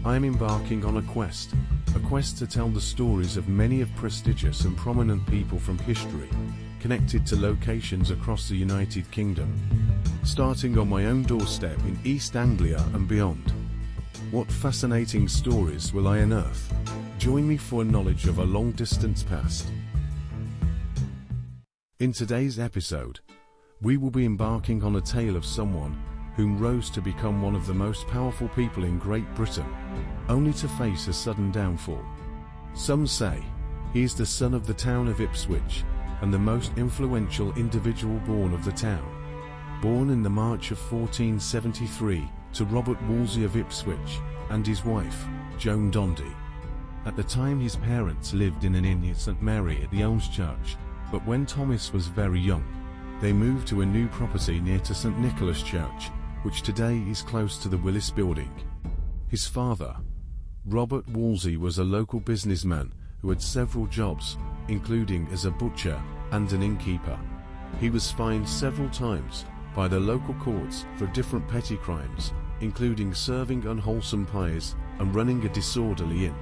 I am embarking on a quest to tell the stories of many of prestigious and prominent people from history, connected to locations across the United Kingdom, starting on my own doorstep in East Anglia and beyond. What fascinating stories will I unearth? Join me for a knowledge of a long-distance past. In today's episode, we will be embarking on a tale of someone whom rose to become one of the most powerful people in Great Britain, only to face a sudden downfall. Some say he is the son of the town of Ipswich and the most influential individual born of the town. Born in the March of 1473 to Robert Wolsey of Ipswich and his wife, Joan Dondy. At the time his parents lived in an inn near St Mary at the Elms Church, but when Thomas was very young, they moved to a new property near to St Nicholas Church, which today is close to the Willis Building. His father, Robert Wolsey, was a local businessman who had several jobs, including as a butcher and an innkeeper. He was fined several times by the local courts for different petty crimes, including serving unwholesome pies and running a disorderly inn.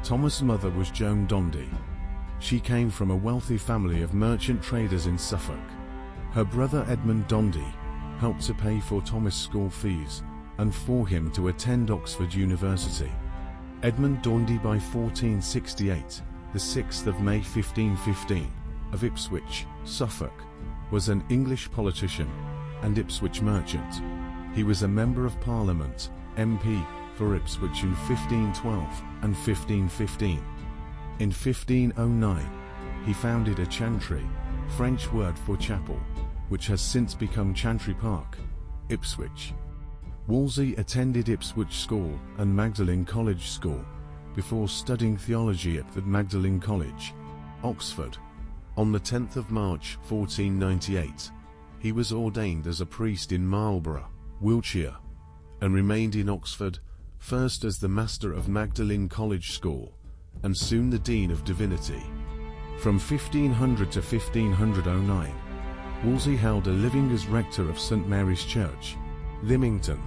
Thomas' mother was Joan Dondy. She came from a wealthy family of merchant traders in Suffolk. Her brother Edmund Dondy helped to pay for Thomas' school fees and for him to attend Oxford University. Edmund Dondy, by 1468, the 6th of May 1515, of Ipswich, Suffolk, was an English politician and Ipswich merchant. He was a Member of Parliament, MP, for Ipswich in 1512 and 1515. In 1509, he founded a chantry, French word for chapel, which has since become Chantry Park, Ipswich. Wolsey attended Ipswich School and Magdalen College School, before studying theology at Magdalen College, Oxford. On the 10th of March 1498, he was ordained as a priest in Marlborough, Wiltshire, and remained in Oxford, first as the Master of Magdalen College School, and soon the Dean of Divinity. From 1500 to 1509, Wolsey held a living as rector of St Mary's Church, Lymington,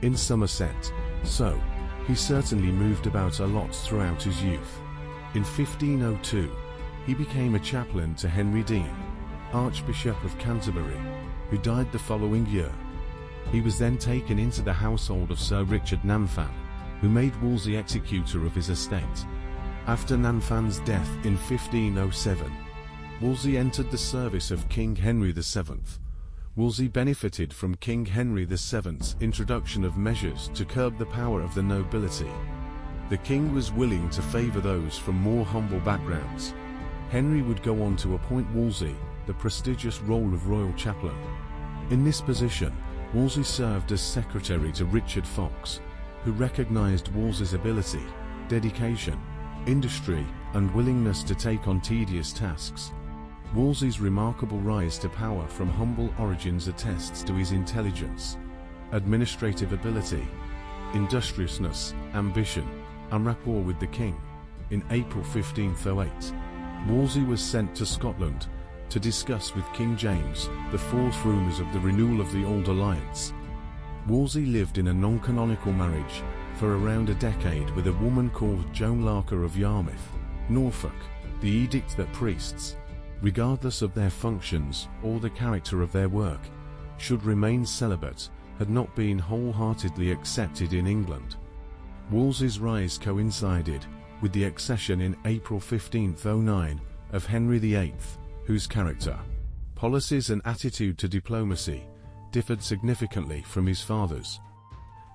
in Somerset, so he certainly moved about a lot throughout his youth. In 1502, he became a chaplain to Henry Dean, Archbishop of Canterbury, who died the following year. He was then taken into the household of Sir Richard Nanfan, who made Wolsey executor of his estate. After Nanfan's death in 1507, Wolsey entered the service of King Henry VII. Wolsey benefited from King Henry VII's introduction of measures to curb the power of the nobility. The king was willing to favour those from more humble backgrounds. Henry would go on to appoint Wolsey the prestigious role of royal chaplain. In this position, Wolsey served as secretary to Richard Fox, who recognised Wolsey's ability, dedication, industry, and willingness to take on tedious tasks. Wolsey's remarkable rise to power from humble origins attests to his intelligence, administrative ability, industriousness, ambition, and rapport with the king. In April 1508, Wolsey was sent to Scotland to discuss with King James the fourth rumours of the renewal of the Old Alliance. Wolsey lived in a non-canonical marriage for around a decade with a woman called Joan Larker of Yarmouth, Norfolk. The edict that priests, regardless of their functions or the character of their work, should remain celibate had not been wholeheartedly accepted in England. Wolsey's rise coincided with the accession in April 1509 of Henry VIII, whose character, policies and attitude to diplomacy differed significantly from his father's.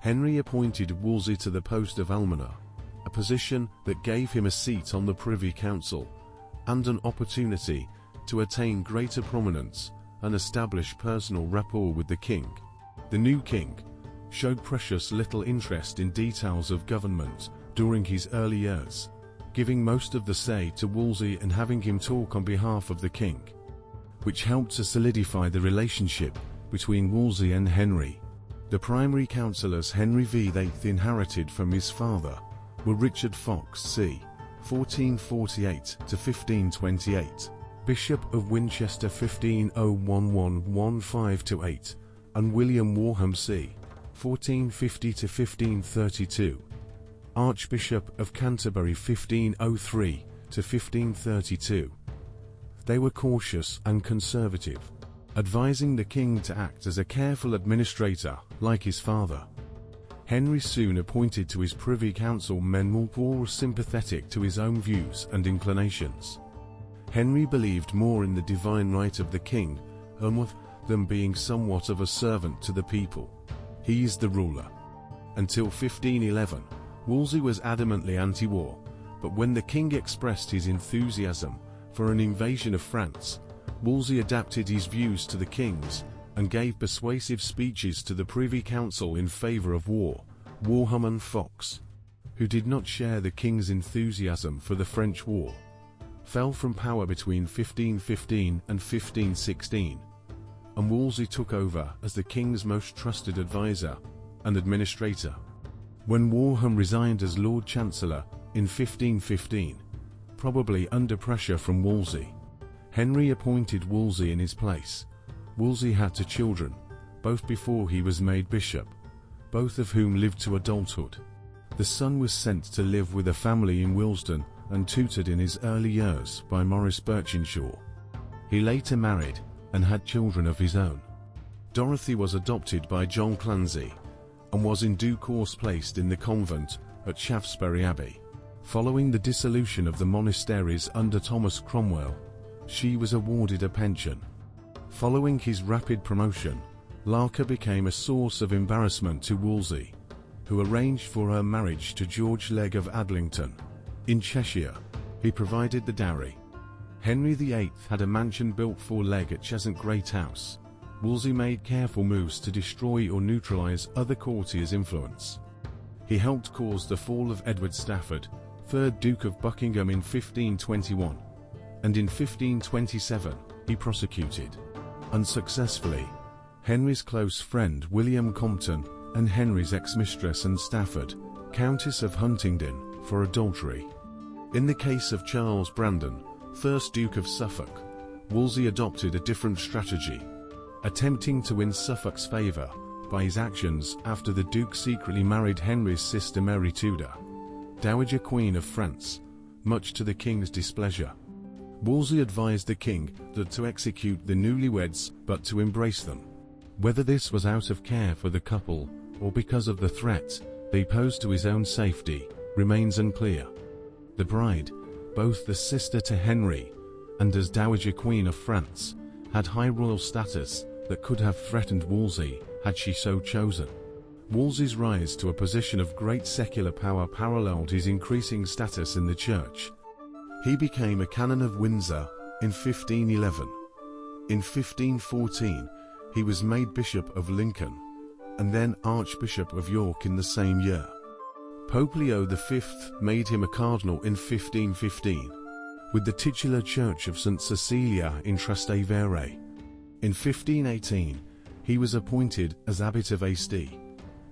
Henry appointed Wolsey to the post of almoner, a position that gave him a seat on the Privy Council and an opportunity to attain greater prominence and establish personal rapport with the king. The new king showed precious little interest in details of government during his early years, giving most of the say to Wolsey and having him talk on behalf of the king, which helped to solidify the relationship between Wolsey and Henry. The primary councillors Henry VIII inherited from his father were Richard Fox c. 1448 to 1528, Bishop of Winchester 1501-15-8, and William Warham c. 1450 to 1532. Archbishop of Canterbury 1503 to 1532. They were cautious and conservative, advising the king to act as a careful administrator, like his father. Henry soon appointed to his Privy Council men more sympathetic to his own views and inclinations. Henry believed more in the divine right of the king, and with them being somewhat of a servant to the people. He is the ruler. Until 1511, Wolsey was adamantly anti-war, but when the king expressed his enthusiasm for an invasion of France, Wolsey adapted his views to the king's and gave persuasive speeches to the Privy Council in favour of war. Warham and Fox, who did not share the king's enthusiasm for the French war, fell from power between 1515 and 1516, and Wolsey took over as the king's most trusted advisor and administrator. When Warham resigned as Lord Chancellor in 1515, probably under pressure from Wolsey, Henry appointed Wolsey in his place. Wolsey had two children, both before he was made bishop, both of whom lived to adulthood. The son was sent to live with a family in Willesden and tutored in his early years by Maurice Birchinshaw. He later married and had children of his own. Dorothy was adopted by John Clancy and was in due course placed in the convent at Shaftesbury Abbey. Following the dissolution of the monasteries under Thomas Cromwell, she was awarded a pension. Following his rapid promotion, Larker became a source of embarrassment to Wolsey, who arranged for her marriage to George Legge of Adlington. In Cheshire, he provided the dowry. Henry VIII had a mansion built for Legge at Cheshunt Great House. Wolsey made careful moves to destroy or neutralize other courtiers' influence. He helped cause the fall of Edward Stafford, 3rd Duke of Buckingham in 1521, and in 1527 he prosecuted, unsuccessfully, Henry's close friend William Compton and Henry's ex-mistress Anne Stafford, Countess of Huntingdon, for adultery. In the case of Charles Brandon, 1st Duke of Suffolk, Wolsey adopted a different strategy, attempting to win Suffolk's favour by his actions after the Duke secretly married Henry's sister Mary Tudor, Dowager Queen of France, much to the king's displeasure. Wolsey advised the king not to execute the newlyweds but to embrace them. Whether this was out of care for the couple or because of the threat they posed to his own safety remains unclear. The bride, both the sister to Henry and as Dowager Queen of France, had high royal status that could have threatened Wolsey had she so chosen. Wolsey's rise to a position of great secular power paralleled his increasing status in the church. He became a Canon of Windsor in 1511. In 1514, he was made Bishop of Lincoln, and then Archbishop of York in the same year. Pope Leo V made him a cardinal in 1515, with the titular church of St. Cecilia in Trastevere. In 1518, he was appointed as Abbot of Asti,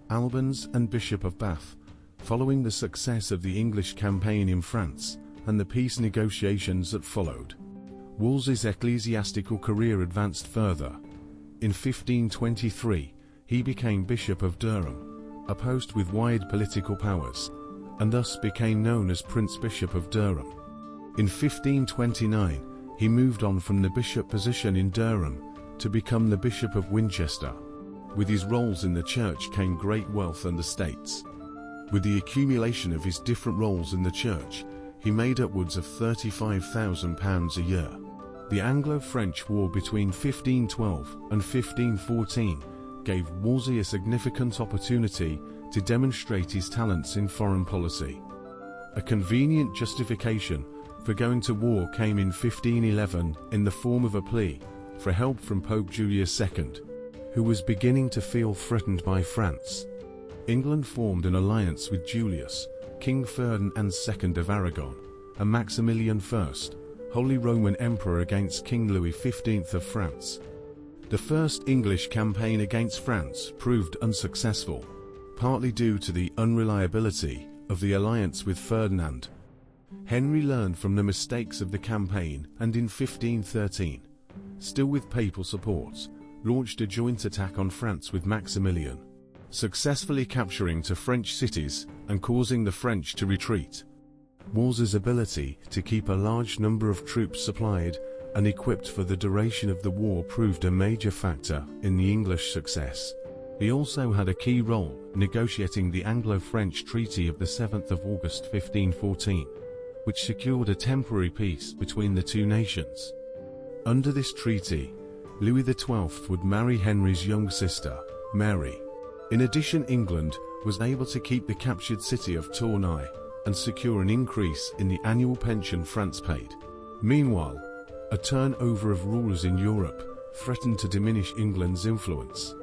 Albans and Bishop of Bath, following the success of the English campaign in France and the peace negotiations that followed. Wolsey's ecclesiastical career advanced further. In 1523, he became Bishop of Durham, a post with wide political powers, and thus became known as Prince Bishop of Durham. In 1529, he moved on from the bishop position in Durham to become the Bishop of Winchester. With his roles in the church came great wealth and estates. With the accumulation of his different roles in the church, he made upwards of £35,000 a year. The Anglo-French War between 1512 and 1514 gave Wolsey a significant opportunity to demonstrate his talents in foreign policy. A convenient justification for going to war came in 1511 in the form of a plea for help from Pope Julius II, who was beginning to feel threatened by France. England formed an alliance with Julius, King Ferdinand II of Aragon, and Maximilian I, Holy Roman Emperor against King Louis XV of France. The first English campaign against France proved unsuccessful, partly due to the unreliability of the alliance with Ferdinand. Henry learned from the mistakes of the campaign and in 1513, still with papal support, launched a joint attack on France with Maximilian. successfully capturing two French cities and causing the French to retreat. Wolsey's ability to keep a large number of troops supplied and equipped for the duration of the war proved a major factor in the English success. He also had a key role negotiating the Anglo-French Treaty of the 7th of August 1514, which secured a temporary peace between the two nations. Under this treaty, Louis XII would marry Henry's young sister, Mary. In addition, England was able to keep the captured city of Tournai and secure an increase in the annual pension France paid. Meanwhile, a turnover of rulers in Europe threatened to diminish England's influence.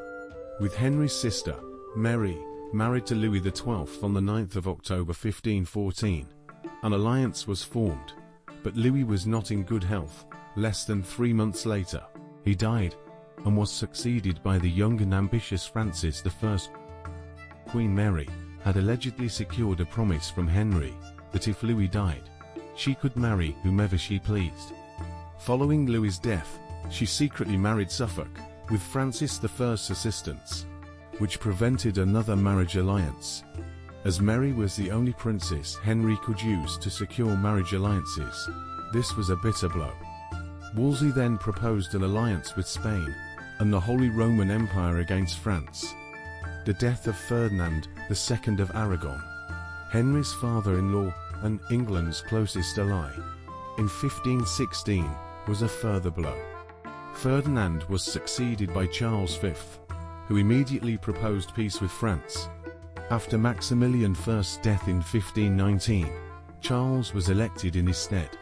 With Henry's sister, Mary, married to Louis XII on the 9th of October 1514, an alliance was formed, but Louis was not in good health. Less than 3 months later, he died, and was succeeded by the young and ambitious Francis I. Queen Mary had allegedly secured a promise from Henry that if Louis died, she could marry whomever she pleased. Following Louis's death, she secretly married Suffolk, with Francis I's assistance, which prevented another marriage alliance. As Mary was the only princess Henry could use to secure marriage alliances, this was a bitter blow. Wolsey then proposed an alliance with Spain and the Holy Roman Empire against France. The death of Ferdinand II of Aragon, Henry's father-in-law and England's closest ally, in 1516 was a further blow. Ferdinand was succeeded by Charles V, who immediately proposed peace with France. After Maximilian I's death in 1519, Charles was elected in his stead.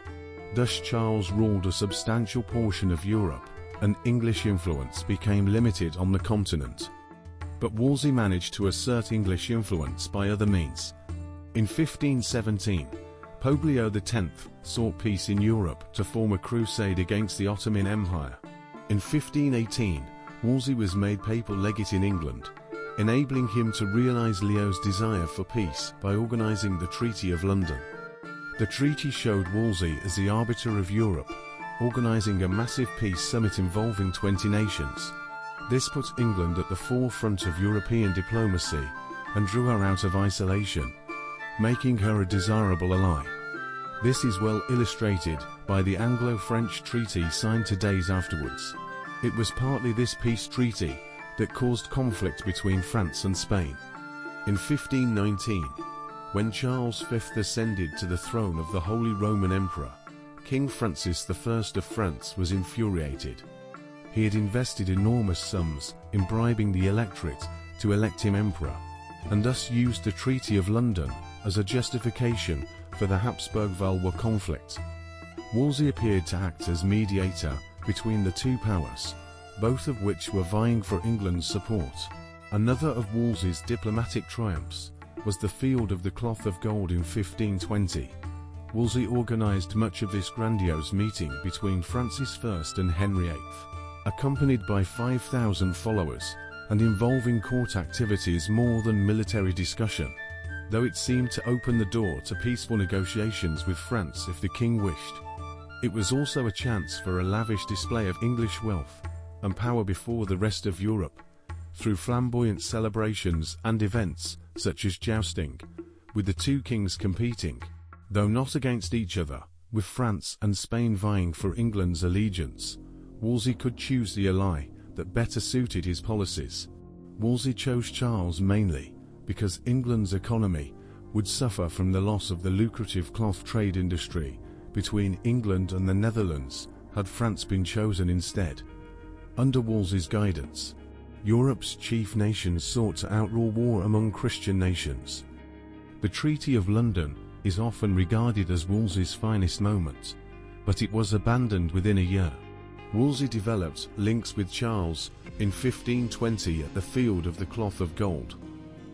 Thus Charles ruled a substantial portion of Europe, and English influence became limited on the continent. But Wolsey managed to assert English influence by other means. In 1517, Pope Leo X sought peace in Europe to form a crusade against the Ottoman Empire. In 1518, Wolsey was made papal legate in England, enabling him to realize Leo's desire for peace by organizing the Treaty of London. The treaty showed Wolsey as the arbiter of Europe, organizing a massive peace summit involving 20 nations. This put England at the forefront of European diplomacy and drew her out of isolation, making her a desirable ally. This is well illustrated by the Anglo-French treaty signed 2 days afterwards. It was partly this peace treaty that caused conflict between France and Spain. In 1519, when Charles V ascended to the throne of the Holy Roman Emperor, King Francis I of France was infuriated. He had invested enormous sums in bribing the electorate to elect him emperor, and thus used the Treaty of London as a justification for the Habsburg-Valois conflict. Wolsey appeared to act as mediator between the two powers, both of which were vying for England's support. Another of Wolsey's diplomatic triumphs was the Field of the Cloth of Gold in 1520. Wolsey organized much of this grandiose meeting between Francis I and Henry VIII, accompanied by 5,000 followers, and involving court activities more than military discussion, though it seemed to open the door to peaceful negotiations with France if the king wished. It was also a chance for a lavish display of English wealth and power before the rest of Europe, through flamboyant celebrations and events such as jousting, with the two kings competing, though not against each other, with France and Spain vying for England's allegiance. Wolsey could choose the ally that better suited his policies. Wolsey chose Charles mainly because England's economy would suffer from the loss of the lucrative cloth trade industry between England and the Netherlands had France been chosen instead. Under Wolsey's guidance, Europe's chief nations sought to outlaw war among Christian nations. The Treaty of London is often regarded as Wolsey's finest moment, but it was abandoned within a year. Wolsey developed links with Charles in 1520 at the Field of the Cloth of Gold.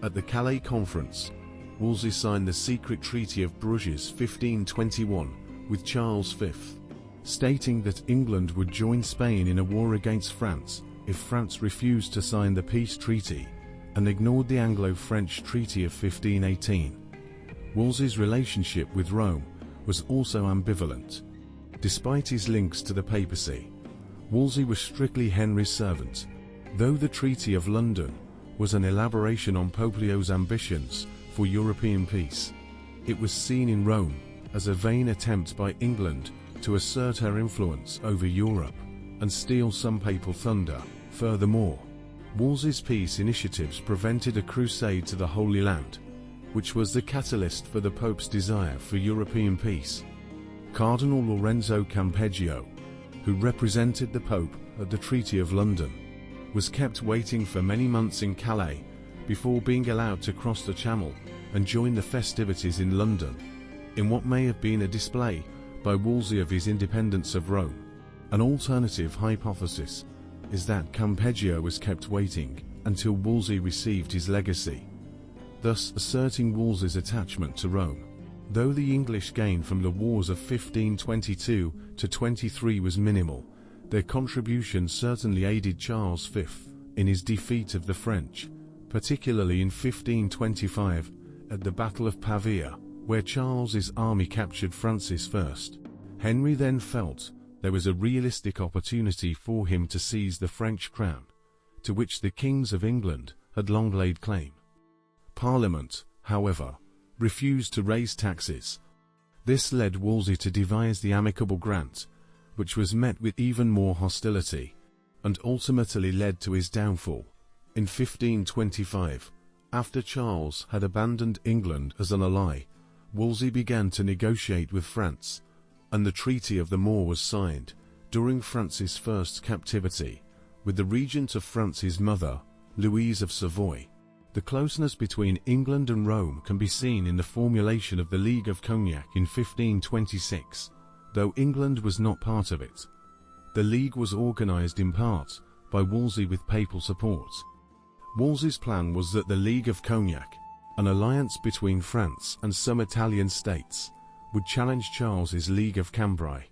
At the Calais Conference, Wolsey signed the secret Treaty of Bruges 1521 with Charles V, stating that England would join Spain in a war against France if France refused to sign the peace treaty, and ignored the Anglo-French Treaty of 1518. Wolsey's relationship with Rome was also ambivalent. Despite his links to the papacy, Wolsey was strictly Henry's servant. Though the Treaty of London was an elaboration on Pope Leo's ambitions for European peace. It was seen in Rome as a vain attempt by England to assert her influence over Europe and steal some papal thunder. Furthermore, Wolsey's peace initiatives prevented a crusade to the Holy Land, which was the catalyst for the Pope's desire for European peace. Cardinal Lorenzo Campeggio, who represented the Pope at the Treaty of London, was kept waiting for many months in Calais before being allowed to cross the Channel and join the festivities in London, in what may have been a display by Wolsey of his independence of Rome. An alternative hypothesis is that Campeggio was kept waiting until Wolsey received his legacy, thus asserting Wolsey's attachment to Rome. Though the English gain from the wars of 1522 to 23 was minimal, their contribution certainly aided Charles V in his defeat of the French, particularly in 1525 at the Battle of Pavia, where Charles's army captured Francis I. Henry then felt there was a realistic opportunity for him to seize the French crown, to which the kings of England had long laid claim. Parliament, however, refused to raise taxes. This led Wolsey to devise the amicable grant, which was met with even more hostility, and ultimately led to his downfall. In 1525, after Charles had abandoned England as an ally, Wolsey began to negotiate with France, and the Treaty of the Moor was signed during Francis I's captivity, with the regent of France's mother, Louise of Savoy. The closeness between England and Rome can be seen in the formulation of the League of Cognac in 1526, though England was not part of it. The League was organized in part by Wolsey with papal support. Wolsey's plan was that the League of Cognac, an alliance between France and some Italian states, would challenge Charles's League of Cambrai.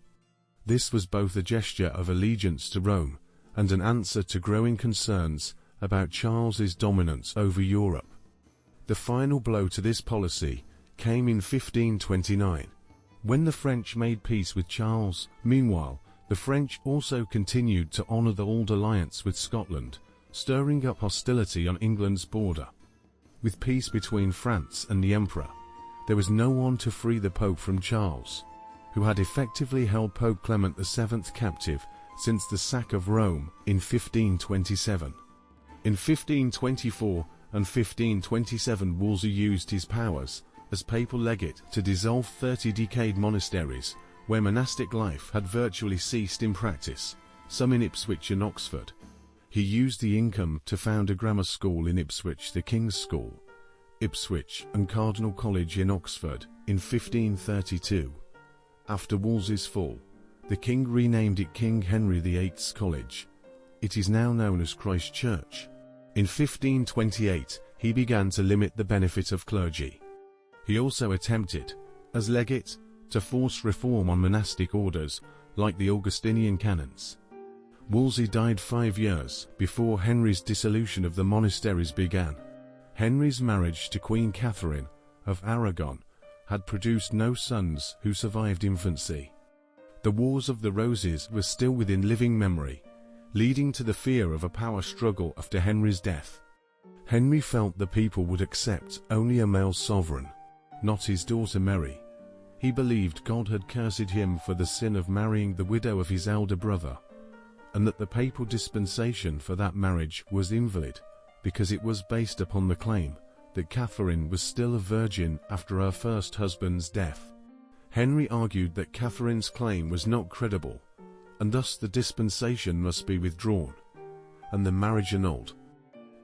This was both a gesture of allegiance to Rome and an answer to growing concerns about Charles's dominance over Europe. The final blow to this policy came in 1529, when the French made peace with Charles. Meanwhile, the French also continued to honor the old alliance with Scotland, stirring up hostility on England's border. With peace between France and the Emperor, there was no one to free the Pope from Charles, who had effectively held Pope Clement VII captive since the sack of Rome in 1527. In 1524 and 1527, Wolsey used his powers as papal legate to dissolve 30 decayed monasteries where monastic life had virtually ceased in practice, some in Ipswich and Oxford. He used the income to found a grammar school in Ipswich, the King's School, Ipswich, and Cardinal College in Oxford in 1532. After Wolsey's fall, the king renamed it King Henry VIII's College. It is now known as Christ Church. In 1528, he began to limit the benefit of clergy. He also attempted, as legate, to force reform on monastic orders like the Augustinian canons. Wolsey died 5 years before Henry's dissolution of the monasteries began. Henry's marriage to Queen Catherine of Aragon had produced no sons who survived infancy. The Wars of the Roses were still within living memory, leading to the fear of a power struggle after Henry's death. Henry felt the people would accept only a male sovereign, not his daughter Mary. He believed God had cursed him for the sin of marrying the widow of his elder brother, and that the papal dispensation for that marriage was invalid, because it was based upon the claim that Catherine was still a virgin after her first husband's death. Henry argued that Catherine's claim was not credible, and thus the dispensation must be withdrawn, and the marriage annulled.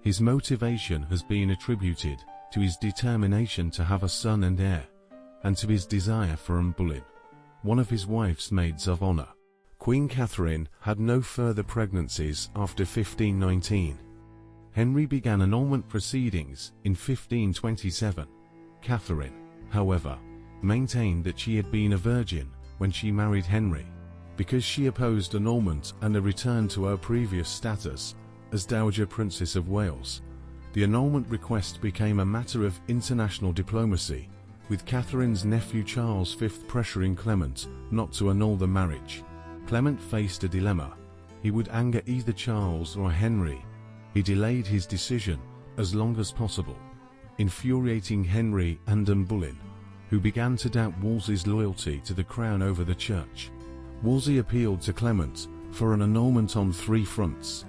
His motivation has been attributed to his determination to have a son and heir, and to his desire for Anne Boleyn, one of his wife's maids of honor. Queen Catherine had no further pregnancies after 1519. Henry began annulment proceedings in 1527. Catherine, however, maintained that she had been a virgin when she married Henry, because she opposed annulment and a return to her previous status as Dowager Princess of Wales. The annulment request became a matter of international diplomacy, with Catherine's nephew Charles V pressuring Clement not to annul the marriage. Clement faced a dilemma. He would anger either Charles or Henry. He delayed his decision as long as possible, infuriating Henry and Anne Boleyn, who began to doubt Wolsey's loyalty to the crown over the church. Wolsey appealed to Clement for an annulment on 3 fronts.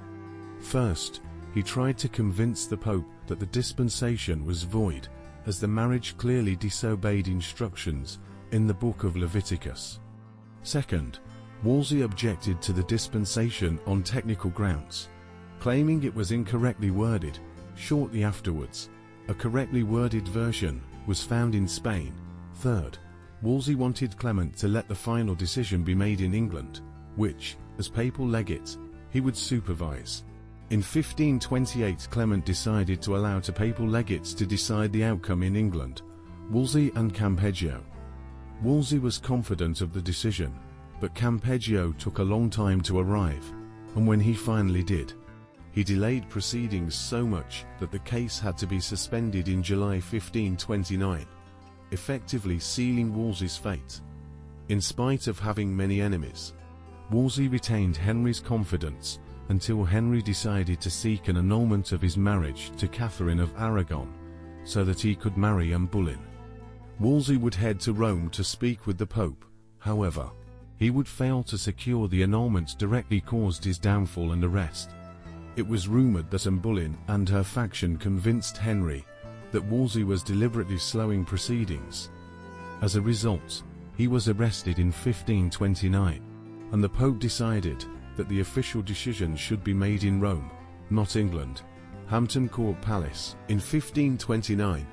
First, he tried to convince the Pope that the dispensation was void, as the marriage clearly disobeyed instructions in the book of Leviticus. Second, Wolsey objected to the dispensation on technical grounds, claiming it was incorrectly worded. Shortly afterwards, a correctly worded version was found in Spain. Third, Wolsey wanted Clement to let the final decision be made in England, which, as papal legate, he would supervise. In 1528, Clement decided to allow papal legates to decide the outcome in England, Wolsey and Campeggio. Wolsey was confident of the decision, but Campeggio took a long time to arrive, and when he finally did, he delayed proceedings so much that the case had to be suspended in July 1529, effectively sealing Wolsey's fate. In spite of having many enemies, Wolsey retained Henry's confidence until Henry decided to seek an annulment of his marriage to Catherine of Aragon, so that he could marry Anne Boleyn. Wolsey would head to Rome to speak with the Pope. However, he would fail to secure the annulment, directly caused his downfall and arrest. It was rumoured that Anne Boleyn and her faction convinced Henry that Wolsey was deliberately slowing proceedings. As a result, he was arrested in 1529, and the Pope decided that the official decision should be made in Rome, not England. Hampton Court Palace. In 1529,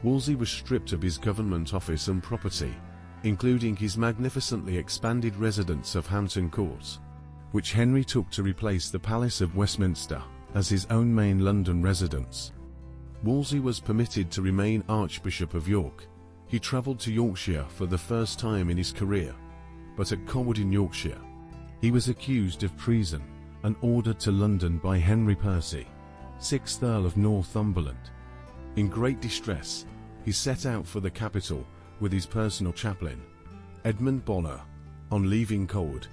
Wolsey was stripped of his government office and property, including his magnificently expanded residence of Hampton Court, which Henry took to replace the Palace of Westminster as his own main London residence. Wolsey was permitted to remain Archbishop of York. He travelled to Yorkshire for the first time in his career, but at Colwood in Yorkshire, he was accused of treason and ordered to London by Henry Percy, 6th Earl of Northumberland. In great distress, he set out for the capital with his personal chaplain, Edmund Bonner. On leaving Colwood,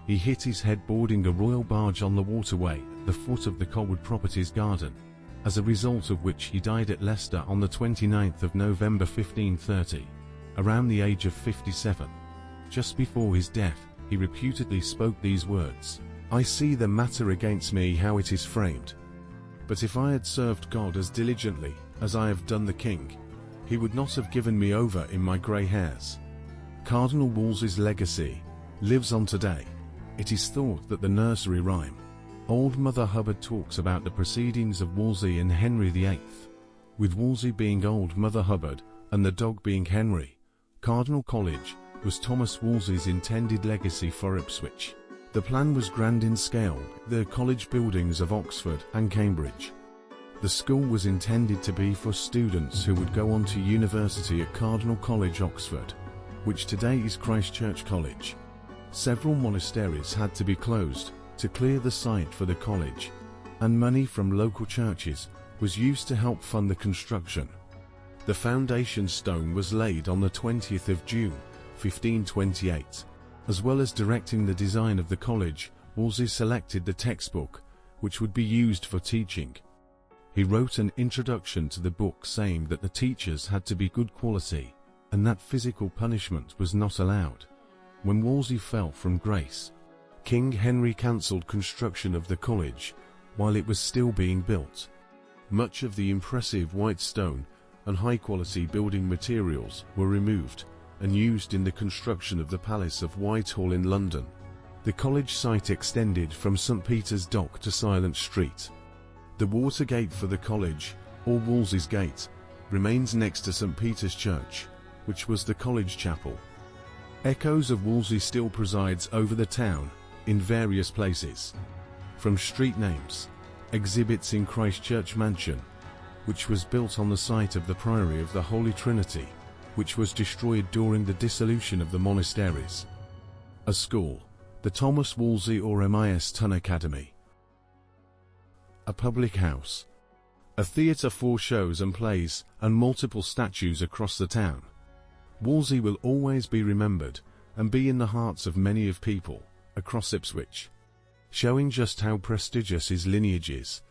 he hit his head boarding a royal barge on the waterway at the foot of the Colwood Properties garden, as a result of which he died at Leicester on the 29th of November 1530, around the age of 57. Just before his death, he reputedly spoke these words: "I see the matter against me how it is framed. But if I had served God as diligently as I have done the king, he would not have given me over in my grey hairs." Cardinal Wolsey's legacy lives on today. It is thought that the nursery rhyme, Old Mother Hubbard, talks about the proceedings of Wolsey and Henry VIII, with Wolsey being Old Mother Hubbard and the dog being Henry. Cardinal College was Thomas Wolsey's intended legacy for Ipswich. The plan was grand in scale, the college buildings of Oxford and Cambridge. The school was intended to be for students who would go on to university at Cardinal College, Oxford, which today is Christ Church College. Several monasteries had to be closed to clear the site for the college, and money from local churches was used to help fund the construction. The foundation stone was laid on the 20th of June, 1528. As well as directing the design of the college, Wolsey selected the textbook, which would be used for teaching. He wrote an introduction to the book saying that the teachers had to be good quality, and that physical punishment was not allowed. When Wolsey fell from grace, King Henry cancelled construction of the college while it was still being built. Much of the impressive white stone and high-quality building materials were removed and used in the construction of the Palace of Whitehall in London. The college site extended from St. Peter's Dock to Silent Street. The water gate for the college, or Wolsey's Gate, remains next to St. Peter's Church, which was the college chapel. Echoes of Wolsey still presides over the town, in various places. From street names, exhibits in Christ Church Mansion, which was built on the site of the Priory of the Holy Trinity, which was destroyed during the dissolution of the monasteries. A school, the Thomas Wolsey or MIS Tun Academy. A public house. A theatre for shows and plays, and multiple statues across the town. Wolsey will always be remembered, and be in the hearts of many of people across Ipswich, showing just how prestigious his lineage is.